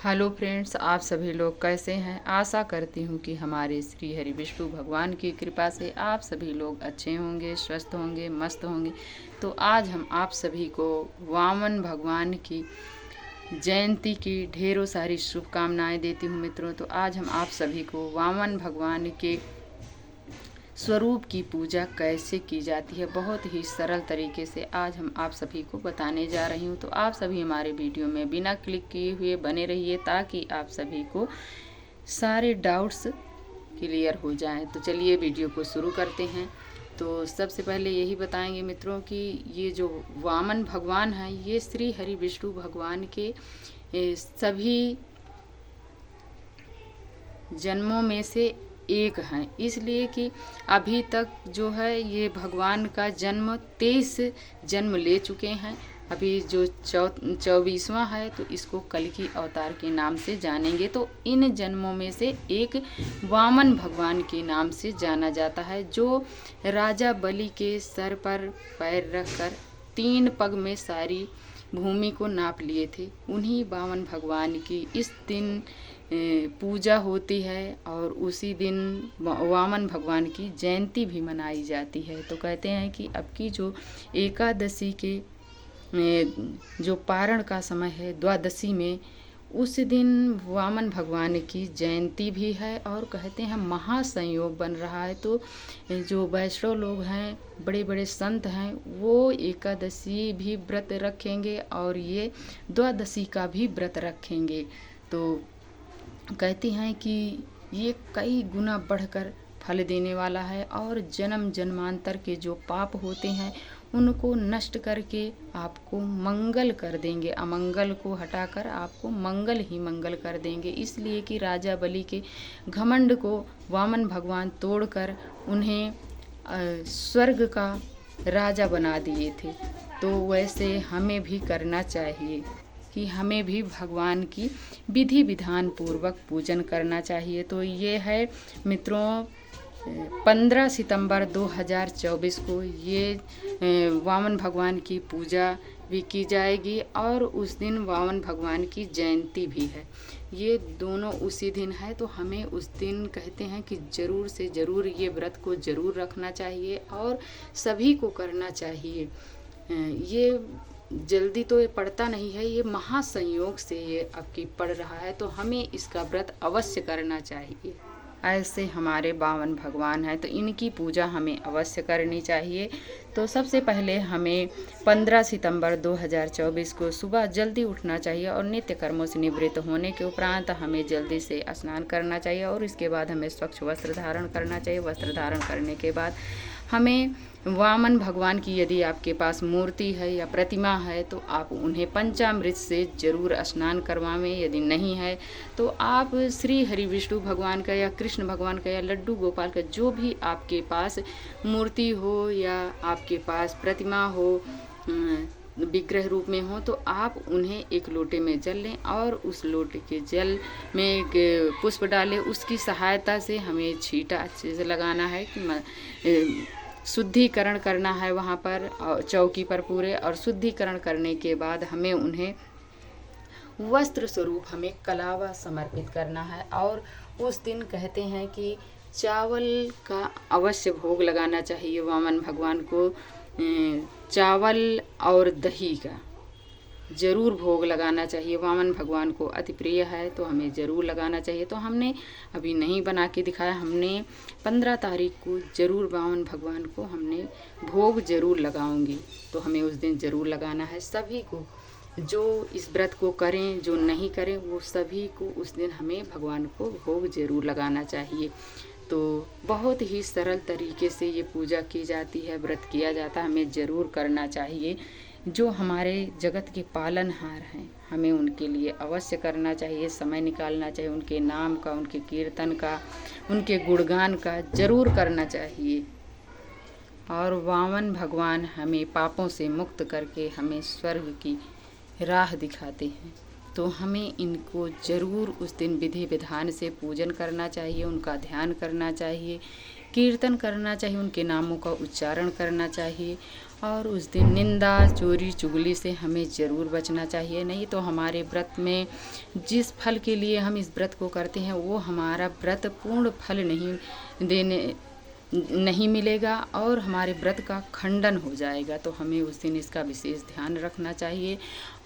Hello friends, आप सभी लोग कैसे हैं। आशा करती हूँ कि हमारे श्री हरि विष्णु भगवान की कृपा से आप सभी लोग अच्छे होंगे, स्वस्थ होंगे, मस्त होंगे। तो आज हम आप सभी को वामन भगवान की जयंती की ढेरों सारी शुभकामनाएं देती हूँ मित्रों। तो आज हम आप सभी को वामन भगवान के स्वरूप की पूजा कैसे की जाती है बहुत ही सरल तरीके से आज हम आप सभी को बताने जा रही हूँ। तो आप सभी हमारे वीडियो में बिना क्लिक किए हुए बने रहिए ताकि आप सभी को सारे डाउट्स क्लियर हो जाएं। तो चलिए वीडियो को शुरू करते हैं। तो सबसे पहले यही बताएंगे मित्रों कि ये जो वामन भगवान हैं ये श्री हरि विष्णु भगवान के सभी जन्मों में से एक हैं, इसलिए कि अभी तक जो है ये भगवान का जन्म 23 जन्म ले चुके हैं। अभी जो 24वां है तो इसको कल्कि अवतार के नाम से जानेंगे। तो इन जन्मों में से एक वामन भगवान के नाम से जाना जाता है, जो राजा बलि के सर पर पैर रखकर 3 पग में सारी भूमि को नाप लिए थे। उन्हीं वामन भगवान की इस दिन पूजा होती है और उसी दिन वामन भगवान की जयंती भी मनाई जाती है। तो कहते हैं कि अब की जो एकादशी के जो पारण का समय है द्वादशी में, उस दिन वामन भगवान की जयंती भी है और कहते हैं महासंयोग बन रहा है। तो जो वैष्णव लोग हैं, बड़े बड़े संत हैं, वो एकादशी भी व्रत रखेंगे और ये द्वादशी का भी व्रत रखेंगे। तो कहती हैं कि ये कई गुना बढ़कर फल देने वाला है और जन्म जन्मांतर के जो पाप होते हैं उनको नष्ट करके आपको मंगल कर देंगे, अमंगल को हटाकर आपको मंगल ही मंगल कर देंगे। इसलिए कि राजा बलि के घमंड को वामन भगवान तोड़कर उन्हें स्वर्ग का राजा बना दिए थे। तो वैसे हमें भी करना चाहिए कि हमें भी भगवान की विधि विधान पूर्वक पूजन करना चाहिए। तो ये है मित्रों 15 सितंबर 2024 को ये वामन भगवान की पूजा भी की जाएगी और उस दिन वामन भगवान की जयंती भी है। ये दोनों उसी दिन है। तो हमें उस दिन कहते हैं कि ज़रूर से ज़रूर ये व्रत को ज़रूर रखना चाहिए और सभी को करना चाहिए। ये जल्दी तो ये पड़ता नहीं है, ये महासंयोग से ये आपकी पड़ रहा है। तो हमें इसका व्रत अवश्य करना चाहिए। ऐसे हमारे वामन भगवान हैं तो इनकी पूजा हमें अवश्य करनी चाहिए। तो सबसे पहले हमें 15 सितंबर 2024 को सुबह जल्दी उठना चाहिए और नित्य कर्मों से निवृत्त होने के उपरांत हमें जल्दी से स्नान करना चाहिए और इसके बाद हमें स्वच्छ वस्त्र धारण करना चाहिए। वस्त्र धारण करने के बाद हमें वामन भगवान की यदि आपके पास मूर्ति है या प्रतिमा है तो आप उन्हें पंचामृत से जरूर स्नान करवाएं। यदि नहीं है तो आप श्री हरि विष्णु भगवान का या कृष्ण भगवान का या लड्डू गोपाल का जो भी आपके पास मूर्ति हो या आपके पास प्रतिमा हो विग्रह रूप में हो तो आप उन्हें एक लोटे में जल लें और उस लोटे के जल में एक पुष्प डालें। उसकी सहायता से हमें छींटा अच्छे से लगाना है कि शुद्धिकरण करना है वहाँ पर चौकी पर पूरे। और शुद्धिकरण करने के बाद हमें उन्हें वस्त्र स्वरूप हमें कलावा समर्पित करना है। और उस दिन कहते हैं कि चावल का अवश्य भोग लगाना चाहिए वामन भगवान को। चावल और दही का ज़रूर भोग लगाना चाहिए। वामन भगवान को अति प्रिय है तो हमें ज़रूर लगाना चाहिए। तो हमने अभी नहीं बना के दिखाया, हमने 15 तारीख को ज़रूर वामन भगवान को हमने भोग ज़रूर लगाऊंगी। तो हमें उस दिन ज़रूर लगाना है। सभी को जो इस व्रत को करें, जो नहीं करें, वो सभी को उस दिन हमें भगवान को भोग ज़रूर लगाना चाहिए। तो बहुत ही सरल तरीके से ये पूजा की जाती है, व्रत किया जाता है, हमें ज़रूर करना चाहिए। जो हमारे जगत के पालनहार हैं हमें उनके लिए अवश्य करना चाहिए, समय निकालना चाहिए, उनके नाम का, उनके कीर्तन का, उनके गुणगान का ज़रूर करना चाहिए। और वामन भगवान हमें पापों से मुक्त करके हमें स्वर्ग की राह दिखाते हैं। तो हमें इनको ज़रूर उस दिन विधि विधान से पूजन करना चाहिए, उनका ध्यान करना चाहिए कीर्तन करना चाहिए, उनके नामों का उच्चारण करना चाहिए। और उस दिन निंदा, चोरी, चुगली से हमें ज़रूर बचना चाहिए, नहीं तो हमारे व्रत में जिस फल के लिए हम इस व्रत को करते हैं वो हमारा व्रत पूर्ण फल नहीं मिलेगा और हमारे व्रत का खंडन हो जाएगा। तो हमें उस दिन इसका विशेष ध्यान रखना चाहिए।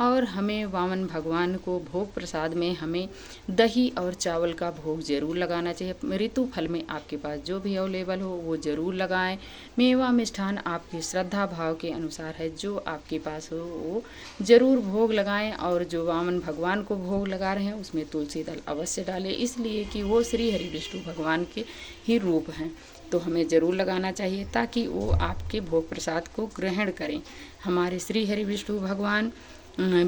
और हमें वामन भगवान को भोग प्रसाद में हमें दही और चावल का भोग ज़रूर लगाना चाहिए। ऋतु फल में आपके पास जो भी अवेलेबल हो वो ज़रूर लगाएं। मेवा मिष्ठान आपकी श्रद्धा भाव के अनुसार है, जो आपके पास हो वो ज़रूर भोग लगाएं। और जो वामन भगवान को भोग लगा रहे हैं उसमें तुलसी दल अवश्य डालें, इसलिए कि वो श्री हरि विष्णु भगवान के ही रूप हैं। तो हमें ज़रूर लगाना चाहिए ताकि वो आपके भोग प्रसाद को ग्रहण करें। हमारे श्री हरि विष्णु भगवान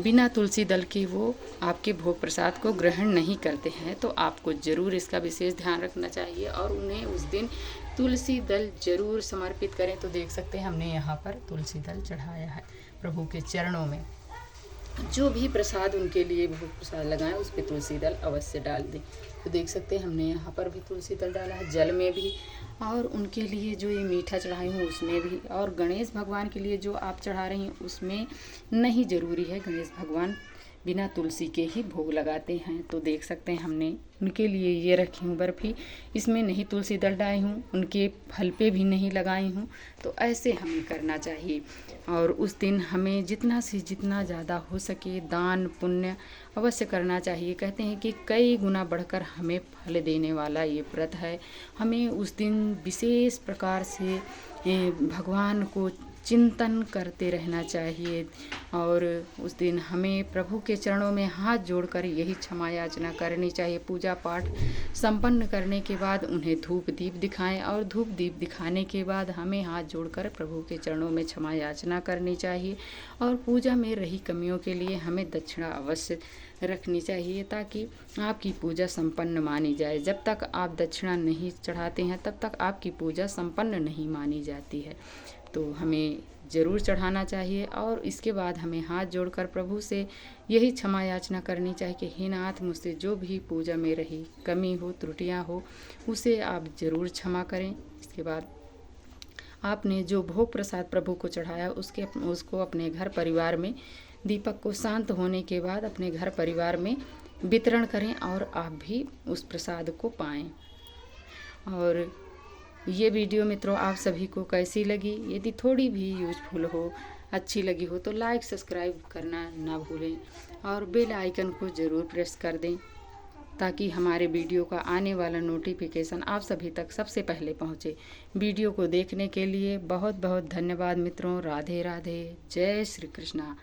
बिना तुलसी दल के वो आपके भोग प्रसाद को ग्रहण नहीं करते हैं। तो आपको ज़रूर इसका विशेष ध्यान रखना चाहिए और उन्हें उस दिन तुलसी दल ज़रूर समर्पित करें। तो देख सकते हैं हमने यहाँ पर तुलसी दल चढ़ाया है प्रभु के चरणों में। जो भी प्रसाद उनके लिए भोग प्रसाद लगाएं उस पर तुलसी दल अवश्य डाल दें। तो देख सकते हैं हमने यहाँ पर भी तुलसी दल डाला है, जल में भी, और उनके लिए जो ये मीठा चढ़ाई हूँ उसमें भी। और गणेश भगवान के लिए जो आप चढ़ा रही हैं उसमें नहीं ज़रूरी है, गणेश भगवान बिना तुलसी के ही भोग लगाते हैं। तो देख सकते हैं हमने उनके लिए ये रखी हूँ बर्फ़ी, इसमें नहीं तुलसी दल डाली हूँ, उनके फल पे भी नहीं लगाई हूँ। तो ऐसे हमें करना चाहिए। और उस दिन हमें जितना से जितना ज़्यादा हो सके दान पुण्य अवश्य करना चाहिए। कहते हैं कि कई गुना बढ़कर हमें फल देने वाला ये व्रत है। हमें उस दिन विशेष प्रकार से भगवान को चिंतन करते रहना चाहिए। और उस दिन हमें प्रभु के चरणों में हाथ जोड़कर यही क्षमा याचना करनी चाहिए। पूजा पाठ संपन्न करने के बाद उन्हें धूप दीप दिखाएं और धूप दीप दिखाने के बाद हमें हाथ जोड़कर प्रभु के चरणों में क्षमा याचना करनी चाहिए। और पूजा में रही कमियों के लिए हमें दक्षिणा अवश्य रखनी चाहिए ताकि आपकी पूजा संपन्न मानी जाए। जब तक आप दक्षिणा नहीं चढ़ाते हैं तब तक आपकी पूजा संपन्न नहीं मानी जाती है। तो हमें ज़रूर चढ़ाना चाहिए। और इसके बाद हमें हाथ जोड़कर प्रभु से यही क्षमा याचना करनी चाहिए कि हे नाथ, मुझसे जो भी पूजा में रही कमी हो त्रुटियां हो उसे आप ज़रूर क्षमा करें। इसके बाद आपने जो भोग प्रसाद प्रभु को चढ़ाया उसको अपने घर परिवार में दीपक को शांत होने के बाद अपने घर परिवार में वितरण करें और आप भी उस प्रसाद को पाएं। और ये वीडियो मित्रों आप सभी को कैसी लगी? यदि थोड़ी भी यूजफुल हो, अच्छी लगी हो तो लाइक सब्सक्राइब करना ना भूलें और बेल आइकन को ज़रूर प्रेस कर दें ताकि हमारे वीडियो का आने वाला नोटिफिकेशन आप सभी तक सबसे पहले पहुंचे। वीडियो को देखने के लिए बहुत बहुत धन्यवाद मित्रों। राधे राधे, जय श्री कृष्णा।